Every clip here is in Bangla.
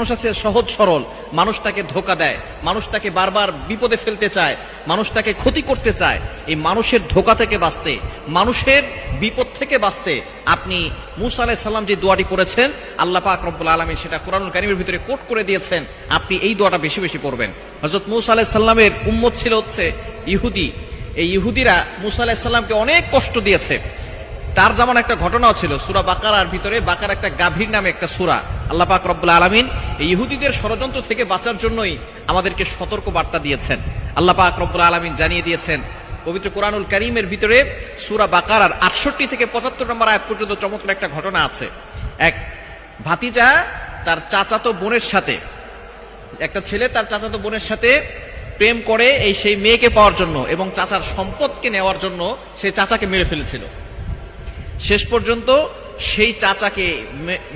মানুষ আছে সহজ সরল, মানুষ তাকে ধোঁকা দেয়, মানুষ তাকে বারবার বিপদে ফেলতে চায়, মানুষ তাকে ক্ষতি করতে চায়। এই মানুষের ধোঁকা থেকে বাঁচতে, মানুষের বিপদ থেকে বাঁচতে আপনি মূসা আলাইহিস সালাম যে দোয়াটি করেছেন, আল্লাহ পাক রব্বুল আলামিন সেটা কোরআনুল কারীমের ভিতরে কোট করে দিয়েছেন। আপনি এই দোয়াটা বেশি বেশি পড়বেন। হযরত মূসা আলাইহিস সালামের উম্মত ছিল হচ্ছে ইহুদি। এই ইহুদিরা মূসা আলাইহিস সালামকে অনেক কষ্ট দিয়েছে। তার যেমন একটা ঘটনাও ছিল সূরা বাকারার ভিতরে, বাকার একটা গাভীর নামে একটা সূরা। আল্লাহ পাক রব্বুল আলামিন এই ইহুদিদের ষড়যন্ত্র থেকে বাঁচার জন্যই আমাদেরকে সতর্ক বার্তা দিয়েছেন। আল্লাহ পাক রব্বুল আলামিন জানিয়ে দিয়েছেন পবিত্র কোরআনুল কারীমের ভিতরে সূরা বাকারার 68 থেকে 75 নম্বর আয়াত পর্যন্ত চমৎকার একটা ঘটনা আছে। এক ভাতিজা তার চাচাতো বোনের সাথে, একটা ছেলে তার চাচাতো বোনের সাথে প্রেম করে এই সেই মেয়েকে পাওয়ার জন্য এবং চাচার সম্পদকে নেওয়ার জন্য সেই চাচাকে মেরে ফেলেছিল। শেষ পর্যন্ত সেই চাচাকে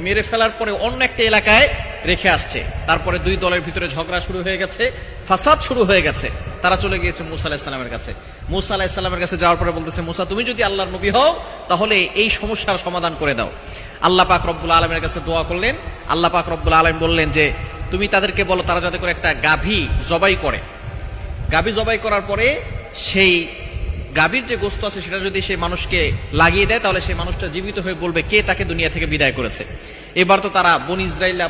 মেরে ফেলার পরে অন্য একটা এলাকায় রেখে আসছে। তারপরে দুই দলের ভিতরে ঝগড়া শুরু হয়ে গেছে, ফাসাদ শুরু হয়ে গেছে। তারা চলে গিয়েছে মূসা আলাইহিস সালামের কাছে। মূসা আলাইহিস সালামের কাছে যাওয়ার পরে বলতেছে, মূসা তুমি যদি আল্লাহর নবী হও তাহলে এই সমস্যার সমাধান করে দাও। আল্লাহ পাক রব্বুল আলামিনের কাছে দোয়া করলেন। আল্লাহ পাক রব্বুল আলামিন বললেন যে তুমি তাদেরকে বলো তারা যাতে করে একটা গাভী জবাই করে। গাভী জবাই করার পরে সেই গাভীর যে গোশত আছে সেটা যদি সেই মানুষকে লাগিয়ে দেয় তাহলে সেই মানুষটা জীবিত হয়ে বলবে কে তাকে দুনিয়া থেকে বিদায় করেছে। এবার তো তারা বনী ইসরাইলরা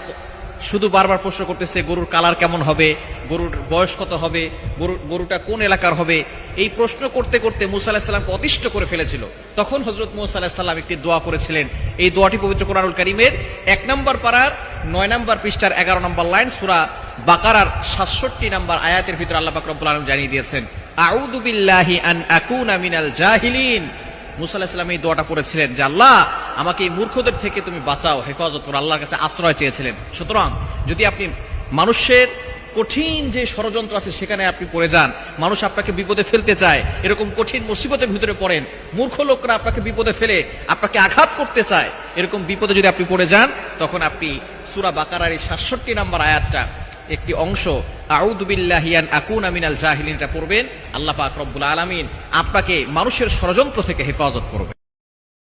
শুধু বারবার প্রশ্ন করতেছে গরুর কালার কেমন হবে, গরুর বয়স কত হবে, গরুটা কোন এলাকার হবে। এই প্রশ্ন করতে করতে মূসা আলাইহিস সালামকে অতিষ্ঠ করে ফেলেছিল। তখন হযরত মূসা আলাইহিস সালাম একটি দোয়া করেছিলেন। এই দোয়াটি পবিত্র কোরআনুল কারীমের 1 নম্বর পারার 9 নম্বর পৃষ্ঠার 11 নম্বর লাইন সূরা বাকারার 67 নম্বর আয়াতের ভিতরে আল্লাহ পাক রব্বুল আলামিন জানিয়ে দিয়েছেন, আউযু বিল্লাহি আন আকুনা মিনাল জাহিলিন। মূসা আলাইহিস সালাম এই দোয়াটা পড়েছিলেন যে আল্লাহ আমাকে এই মূর্খদের থেকে তুমি বাঁচাও, হেফাজত করো। আল্লাহর কাছে আশ্রয় চেয়েছিলেন। সুতরাং যদি আপনি মানুষের কঠিন যে ষড়যন্ত্র আছে সেখানে আপনি পড়ে যান, মানুষ আপনাকে বিপদে ফেলতে চায়, এরকম কঠিন মুসিবতের ভিতরে পড়েন, মূর্খ লোকরা আপনাকে বিপদে ফেলে আপনাকে আঘাত করতে চায়, এরকম বিপদে যদি আপনি পড়ে যান তখন আপনি সূরা বাকারার এই 67 নম্বর আয়াতটা একটি অংশ আউযু বিল্লাহি আন আকুনা মিনাল জাহিলিন এটা পড়বেন। আল্লাহ পাক রব্বুল আলামিন আপনাকে মানুষের ষড়যন্ত্র থেকে হেফাজত করবে।